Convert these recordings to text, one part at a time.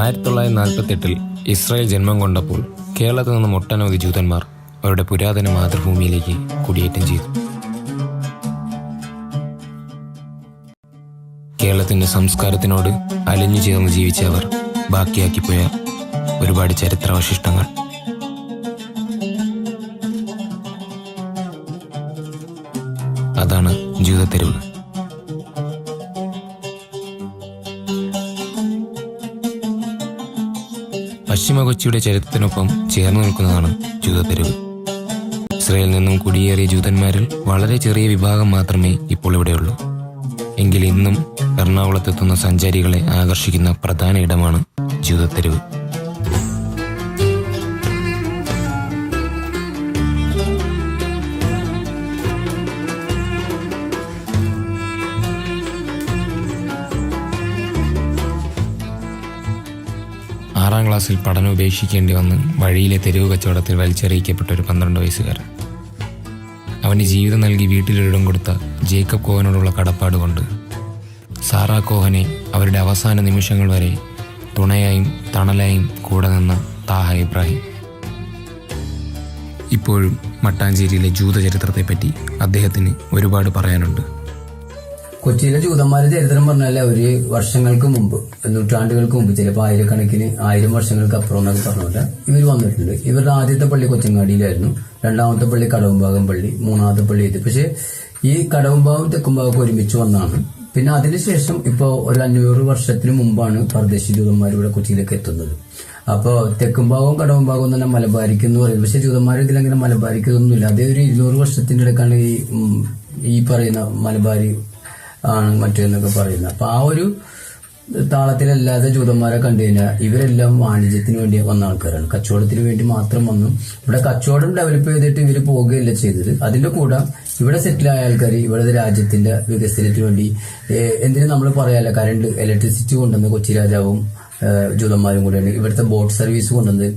1948 Israel ജന്മം കൊണ്ടപ്പോൾ കേരളത്തിൽ നിന്നും ഒട്ടനവധി ജൂതന്മാർ അവരുടെ പുരാതന മാതൃഭൂമിയിലേക്ക് കുടിയേറ്റം ചെയ്തു. കേരളത്തിന്റെ സംസ്കാരത്തിനോട് അലിഞ്ഞു ചേർന്ന് ജീവിച്ച അവർ ബാക്കിയാക്കിപ്പോയ ഒരുപാട് ചരിത്രാവശിഷ്ടങ്ങൾ. അതാണ് ജൂതത്തെരുവ്. പശ്ചിമ കൊച്ചിയുടെ ചരിത്രത്തിനൊപ്പം ചേർന്ന് നിൽക്കുന്നതാണ് ജൂതത്തെരുവ്. ഇസ്രായേലിൽ നിന്നും കുടിയേറിയ ജൂതന്മാരിൽ വളരെ ചെറിയ വിഭാഗം മാത്രമേ ഇപ്പോൾ ഇവിടെയുള്ളൂ. എങ്കിൽ ഇന്നും എറണാകുളത്തെത്തുന്ന സഞ്ചാരികളെ ആകർഷിക്കുന്ന പ്രധാന ഇടമാണ് ജൂതത്തെരുവ്. ആറാം ക്ലാസ്സിൽ പഠനം ഉപേക്ഷിക്കേണ്ടി വന്ന് വഴിയിലെ തെരുവ് കച്ചവടത്തിൽ വലിച്ചെറിയിക്കപ്പെട്ട ഒരു 12 വയസ്സുകാരൻ. അവന് ജീവിതം നൽകി വീട്ടിലൊരിടം കൊടുത്ത ജേക്കബ് കോഹനോടുള്ള കടപ്പാട് കൊണ്ട് സാറാ കോഹനെ അവരുടെ അവസാന നിമിഷങ്ങൾ വരെ തുണയായും തണലായും കൂടെ നിന്ന താഹ ഇബ്രാഹിം. ഇപ്പോഴും മട്ടാഞ്ചേരിയിലെ ജൂത ചരിത്രത്തെപ്പറ്റി അദ്ദേഹത്തിന് ഒരുപാട് പറയാനുണ്ട്. കൊച്ചിയിലെ ജൂതന്മാരുടെ ചരിത്രം പറഞ്ഞാൽ അവര് വർഷങ്ങൾക്ക് മുമ്പ്, നൂറ്റാണ്ടുകൾക്ക് മുമ്പ്, ചിലപ്പോൾ ആയിരക്കണക്കിന് 1000 വർഷങ്ങൾക്ക് അപ്പുറം എന്നൊക്കെ പറഞ്ഞില്ല ഇവർ വന്നിട്ടുണ്ട്. ഇവരുടെ ആദ്യത്തെ പള്ളി കൊച്ചങ്ങാടിയിലായിരുന്നു, രണ്ടാമത്തെ പള്ളി കടവുംഭാഗം പള്ളി, മൂന്നാമത്തെ പള്ളി ഇത്. പക്ഷെ ഈ കടവുംഭാഗം തെക്കുംഭാഗം ഒരുമിച്ച് വന്നാണ്. പിന്നെ അതിനുശേഷം ഇപ്പോൾ ഒരു 500 വർഷത്തിന് മുമ്പാണ് പരദേശി ജൂതന്മാർ ഇവിടെ കൊച്ചിയിലേക്ക് എത്തുന്നത്. അപ്പോൾ തെക്കുംഭാഗവും കടവുംഭാഗവും തന്നെ മലബാരിക്ക് എന്ന് പറയുന്നത്. പക്ഷെ ജൂതന്മാർ ഇതിലങ്ങനെ മലബാരിക്കൊന്നുമില്ല. അതേ ഒരു 200 വർഷത്തിന്റെ ഇടയ്ക്കാണ് ഈ പറയുന്ന മലബാരി ആണ് മറ്റേന്നൊക്കെ പറയുന്നത്. അപ്പൊ ആ ഒരു താളത്തിലല്ലാതെ ജൂതന്മാരെ കണ്ടു കഴിഞ്ഞാൽ ഇവരെല്ലാം വാണിജ്യത്തിന് വേണ്ടി വന്ന ആൾക്കാരാണ്, കച്ചവടത്തിന് വേണ്ടി മാത്രം വന്നു. ഇവിടെ കച്ചവടം ഡെവലപ്പ് ചെയ്തിട്ട് ഇവർ പോവുകയല്ല ചെയ്തത്. അതിന്റെ കൂടെ ഇവിടെ സെറ്റിലായ ആൾക്കാർ ഇവിടെ രാജ്യത്തിന്റെ വികസനത്തിന് വേണ്ടി എന്തിനും നമ്മൾ പറയാല്ല, കറണ്ട് ഇലക്ട്രിസിറ്റി കൊണ്ടുവന്ന് കൊച്ചി രാജാവും ജൂതന്മാരും കൂടെയാണ്. ഇവിടുത്തെ ബോട്ട് സർവീസ് കൊണ്ടുവന്ന്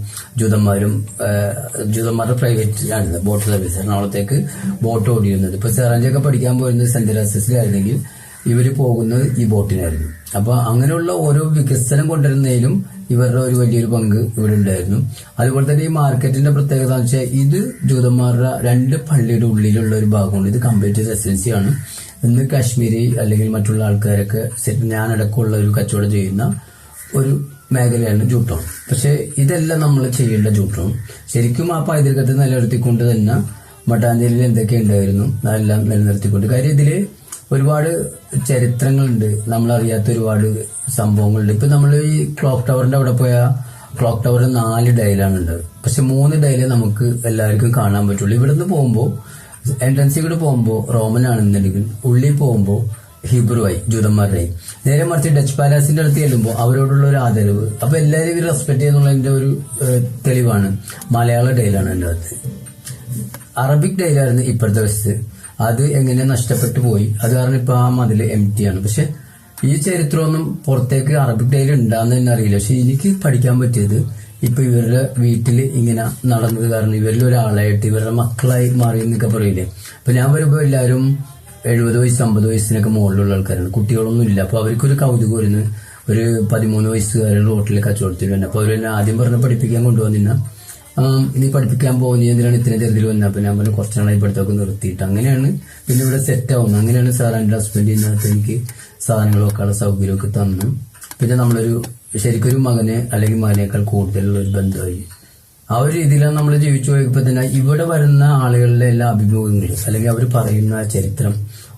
ജൂതന്മാരുടെ പ്രൈവറ്റ് ആണ് ബോട്ട് സർവീസ്. എറണാകുളത്തേക്ക് ബോട്ട് ഓടിയിരുന്നത്. ഇപ്പൊ സെറാഞ്ചൊക്കെ പഠിക്കാൻ പോയിരുന്നത് സെന്റ് തെരേസസിലായിരുന്നെങ്കിൽ ഇവര് പോകുന്നത് ഈ ബോട്ടിനായിരുന്നു. അപ്പൊ അങ്ങനെയുള്ള ഓരോ വികസനം കൊണ്ടുവരുന്നതിലും ഇവരുടെ ഒരു വലിയൊരു പങ്ക് ഇവിടെ ഉണ്ടായിരുന്നു. അതുപോലെ തന്നെ ഈ മാർക്കറ്റിന്റെ പ്രത്യേകത എന്ന് വെച്ചാൽ ഇത് ജൂതന്മാരുടെ 2 പള്ളിയുടെ ഉള്ളിലുള്ള ഒരു ഭാഗമുണ്ട്. ഇത് കംപ്ലീറ്റ് റെസിഡൻസി ആണ്. ഇന്ന് കാശ്മീരി അല്ലെങ്കിൽ മറ്റുള്ള ആൾക്കാരൊക്കെ ഞാനടക്കമുള്ള ഒരു കച്ചവടം ചെയ്യുന്ന ഒരു മേഖലയാണ് ജൂട്ടോൺ. പക്ഷെ ഇതെല്ലാം നമ്മൾ ചെയ്യേണ്ട ജൂട്ടോൺ ശരിക്കും ആ പൈതൃകത്തെ നിലനിർത്തിക്കൊണ്ട് തന്നെ മട്ടാഞ്ചേരിയിൽ എന്തൊക്കെ ഉണ്ടായിരുന്നു അതെല്ലാം നിലനിർത്തിക്കൊണ്ട്. കാര്യം ഇതില് ഒരുപാട് ചരിത്രങ്ങളുണ്ട്, നമ്മളറിയാത്ത ഒരുപാട് സംഭവങ്ങളുണ്ട്. ഇപ്പൊ നമ്മൾ ഈ ക്ലോക്ക് ടവറിന്റെ അവിടെ പോയ ക്ലോക്ക് ടവറിന് 4 ഡയലാണ് ഉള്ളത്. പക്ഷെ 3 ഡയലേ നമുക്ക് എല്ലാവർക്കും കാണാൻ പറ്റുള്ളൂ. ഇവിടുന്ന് പോകുമ്പോൾ എൻട്രൻസിൽ കൂടെ പോകുമ്പോൾ റോമൻ ആണെന്നുണ്ടെങ്കിൽ ഉള്ളിൽ പോകുമ്പോൾ ഹീബ്രു ആയി, ജൂതന്മാരുടെയായി. നേരെ മറിച്ച് ഡച്ച് പാലാസിന്റെ അടുത്ത് ചെല്ലുമ്പോൾ അവരോടുള്ള ഒരു ആദരവ്, അപ്പൊ എല്ലാവരും ഇവർ റെസ്പെക്ട് ചെയ്യുന്നുള്ളതിന്റെ ഒരു തെളിവാണ് മലയാള ഡയലാണ് എൻ്റെ അകത്ത്. അറബിക് ഡയലായിരുന്നു ഇപ്പോഴത്തെ വശത്ത്. അത് എങ്ങനെ നഷ്ടപ്പെട്ടു പോയി, അത് കാരണം ഇപ്പൊ ആ മതില് എംറ്റി ആണ്. പക്ഷെ ഈ ചരിത്രമൊന്നും പുറത്തേക്ക് അറബിക് ഡയൽ ഉണ്ടാകുന്ന തന്നെ അറിയില്ല. പക്ഷെ എനിക്ക് പഠിക്കാൻ പറ്റിയത് ഇപ്പൊ ഇവരുടെ വീട്ടിൽ ഇങ്ങനെ നടന്നത് കാരണം ഇവരിൽ ഒരാളായിട്ട് ഇവരുടെ മക്കളായി മാറി എന്നൊക്കെ പറയില്ലേ. അപ്പൊ ഞാൻ വരുമ്പോ എല്ലാവരും 70 വയസ്സ് 50 വയസ്സിനൊക്കെ മുകളിലുള്ള ആൾക്കാരാണ്, കുട്ടികളൊന്നും ഇല്ല. അപ്പൊ അവർക്കൊരു കൗതുകം വരുന്നു. ഒരു 13 വയസ്സുകാരുടെ റോട്ടിലെ കച്ചവടത്തിൽ വന്നെ. അപ്പൊ അവരെന്നെ ആദ്യം പറഞ്ഞ് പഠിപ്പിക്കാൻ കൊണ്ടുവന്നില്ല, നീ പഠിപ്പിക്കാൻ പോകുന്ന എന്തിനാണ് ഇത്രയും ചെറുതിൽ വന്നത്. അപ്പൊ ഞാൻ പറഞ്ഞു കുറച്ച് നാളായി പഠിത്തമൊക്കെ നിർത്തിയിട്ട്. അങ്ങനെയാണ് പിന്നെ ഇവിടെ സെറ്റ് ആവുന്നത്. അങ്ങനെയാണ് സാർ എൻ്റെ ഹസ്ബൻഡിനകത്ത് എനിക്ക് സാധനങ്ങളൊക്കെ ഉള്ള സൗകര്യമൊക്കെ തന്നു. പിന്നെ നമ്മളൊരു ശരിക്കൊരു മകനെ അല്ലെങ്കിൽ മകനേക്കാൾ കൂടുതലുള്ള ഒരു ബന്ധമായി. ആ ഒരു രീതിയിലാണ് നമ്മൾ ജീവിച്ചു പോയപ്പോ തന്നെ ഇവിടെ വരുന്ന ആളുകളുടെ എല്ലാ അഭിമുഖങ്ങളും അല്ലെങ്കിൽ അവർ പറയുന്ന ചരിത്രം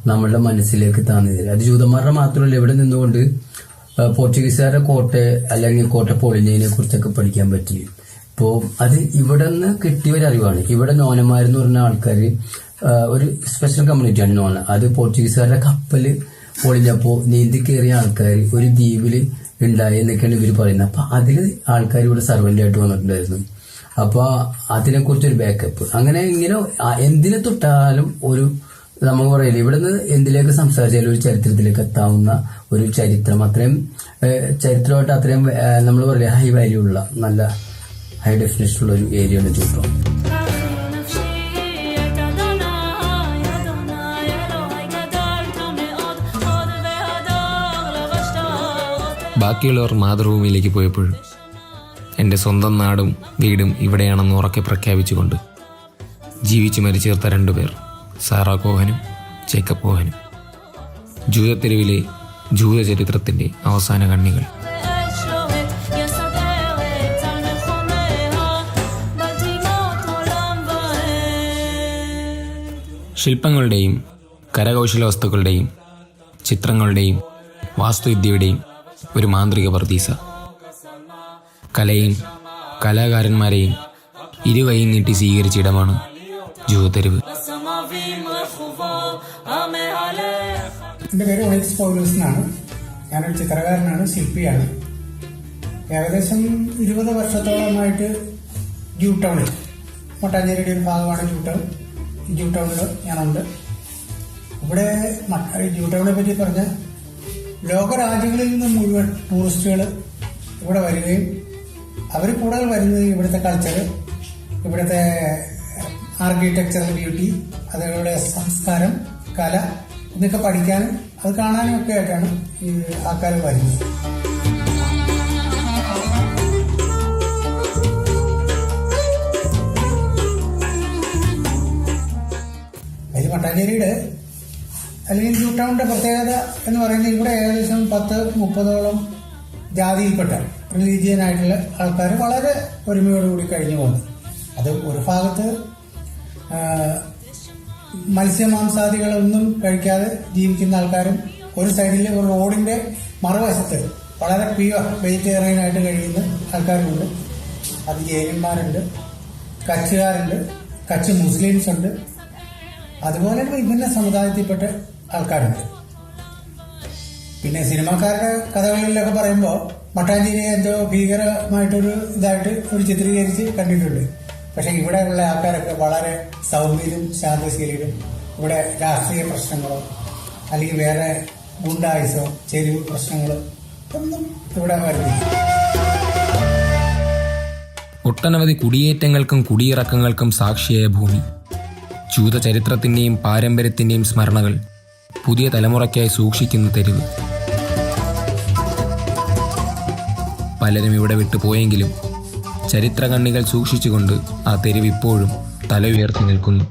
നമ്മളുടെ മനസ്സിലേക്ക് താന്നു തരും. അത് ജൂതന്മാരുടെ മാത്രമല്ല, ഇവിടെ നിന്നുകൊണ്ട് പോർച്ചുഗീസുകാരുടെ കോട്ട അല്ലെങ്കിൽ കോട്ട പൊളിഞ്ഞതിനെ കുറിച്ചൊക്കെ പഠിക്കാൻ പറ്റി. ഇപ്പോ അത് ഇവിടെ നിന്ന് കിട്ടിയ ഒരു അറിവാണ്. ഇവിടെ നോനന്മാരെന്ന് പറഞ്ഞ ആൾക്കാർ ഒരു സ്പെഷ്യൽ കമ്മ്യൂണിറ്റിയാണ് നോന. അത് പോർച്ചുഗീസുകാരുടെ കപ്പല് പൊളിഞ്ഞപ്പോ നീന്തി കയറിയ ആൾക്കാർ ഒരു ദ്വീപില് ഉണ്ടായി എന്നൊക്കെയാണ് ഇവർ പറയുന്നത്. അപ്പൊ അതില് ആൾക്കാർ ഇവിടെ സർവന്റ് ആയിട്ട് വന്നിട്ടുണ്ടായിരുന്നു. അപ്പൊ അതിനെക്കുറിച്ചൊരു ബാക്കപ്പ്. അങ്ങനെ ഇങ്ങനെ എന്തിനെ തൊട്ടാലും ഒരു നമുക്ക് പറയില്ല, ഇവിടുന്ന് എന്തിലേക്ക് സംസാരിച്ചാലും ഒരു ചരിത്രത്തിലേക്ക് എത്താവുന്ന ഒരു ചരിത്രം, അത്രയും ചരിത്രമായിട്ട് അത്രയും നമ്മൾ പറയില്ല ഹൈ വാല്യൂ ഉള്ള നല്ല ഹൈ ഡെഫിനേഷൻ ഉള്ള ഒരു ഏരിയയാണ് ജൂട്ടോൺ. ബാക്കിയുള്ളവർ മാതൃഭൂമിയിലേക്ക് പോയപ്പോഴും എൻ്റെ സ്വന്തം നാടും വീടും ഇവിടെയാണെന്ന് ഉറക്കെ പ്രഖ്യാപിച്ചുകൊണ്ട് ജീവിച്ചു മരിച്ചേർത്ത 2 പേർ, സാറാ കോഹനും ജേക്കബ് കോഹനും. ജൂതത്തെരുവിലെ ജൂതചരിത്രത്തിൻ്റെ അവസാന കണ്ണികൾ. ശില്പങ്ങളുടെയും കരകൗശല വസ്തുക്കളുടെയും ചിത്രങ്ങളുടെയും വാസ്തുവിദ്യയുടെയും ഒരു മാന്ത്രിക പർദീസ. കലയും കലാകാരന്മാരെയും ഇരുകൈയും നീട്ടി സ്വീകരിച്ച ഇടമാണ് ജൂതത്തെരുവ്. എൻ്റെ പേര് ഒളിക്സ് പൗലോസ് എന്നാണ്. ഞാനൊരു ചിത്രകാരനാണ്, ശില്പിയാണ്. ഏകദേശം 20 വർഷത്തോളമായിട്ട് ജൂ ടൗണിൽ, മട്ടാഞ്ചേരിയുടെ ഒരു ഭാഗമാണ് ജൂ ടൗൺ. ഈ ജൂ ടൗണിൽ ഞാനുണ്ട്. ഇവിടെ ജൂ ടൗണിനെ പറ്റി പറഞ്ഞാൽ ലോകരാജ്യങ്ങളിൽ നിന്ന് മുഴുവൻ ടൂറിസ്റ്റുകൾ ഇവിടെ വരികയും അവർ കൂടുതൽ വരുന്നത് ഇവിടുത്തെ കൾച്ചർ, ഇവിടുത്തെ ആർക്കിടെക്ചറൽ ബ്യൂട്ടി, അതുപോലെ സംസ്കാരം, കല ഇതൊക്കെ പഠിക്കാനും അത് കാണാനും ഒക്കെ ആയിട്ടാണ് ഈ ആൾക്കാർ വരുന്നത്. അതിൽ മട്ടാഞ്ചേരിയുടെ അല്ലെങ്കിൽ ജൂ ടൗണിന്റെ പ്രത്യേകത എന്ന് പറയുന്നത് ഇവിടെ ഏകദേശം 10-30ഓളം ജാതിയിൽപ്പെട്ട റിലീജിയനായിട്ടുള്ള ആൾക്കാർ വളരെ ഒരുമയോടുകൂടി കഴിഞ്ഞു പോകുന്നു. അത് ഒരു ഭാഗത്ത് മത്സ്യമാംസാദികളൊന്നും കഴിക്കാതെ ജീവിക്കുന്ന ആൾക്കാരും, ഒരു സൈഡിൽ ഒരു റോഡിന്റെ മറുവശത്ത് വളരെ പ്യുവർ വെജിറ്റേറിയനായിട്ട് കഴിയുന്ന ആൾക്കാരുണ്ട്. അത് ജൈനന്മാരുണ്ട്, കച്ചുകാരുണ്ട്, കച്ച് മുസ്ലിംസ് ഉണ്ട്, അതുപോലെ വിഭിന്ന സമുദായത്തിൽപ്പെട്ട ആൾക്കാരുണ്ട്. പിന്നെ സിനിമാക്കാരുടെ കഥകളിലൊക്കെ പറയുമ്പോൾ മട്ടാഞ്ചേരി എന്തോ ഭീകരമായിട്ടൊരു ഇതായിട്ട് ഒരു ചിത്രീകരിച്ച് കണ്ടിട്ടുണ്ട്. പക്ഷെ ഇവിടെയുള്ള ആൾക്കാരൊക്കെ വളരെ സൗമ്യരും ശാന്തശീലരും, ഇവിടെ രാഷ്ട്രീയ പ്രശ്നങ്ങളോ അല്ലെങ്കിൽ വേറെ ഗുണ്ടായുസോ ചെരിവ് പ്രശ്നങ്ങളോ ഒന്നും ഇവിടെ വരുന്നില്ല. ഒട്ടനവധി കുടിയേറ്റങ്ങൾക്കും കുടിയിറക്കങ്ങൾക്കും സാക്ഷിയായ ഭൂമി. ജൂത ചരിത്രത്തിൻ്റെയും പാരമ്പര്യത്തിൻ്റെയും സ്മരണകൾ പുതിയ തലമുറയ്ക്കായി സൂക്ഷിക്കുന്ന തെരുവ്. പലരും ഇവിടെ വിട്ടു പോയെങ്കിലും ചരിത്രകണ്ണികൾ സൂക്ഷിച്ചുകൊണ്ട് ആ തെരുവ് ഇപ്പോഴും തല ഉയർത്തി നിൽക്കുന്നു.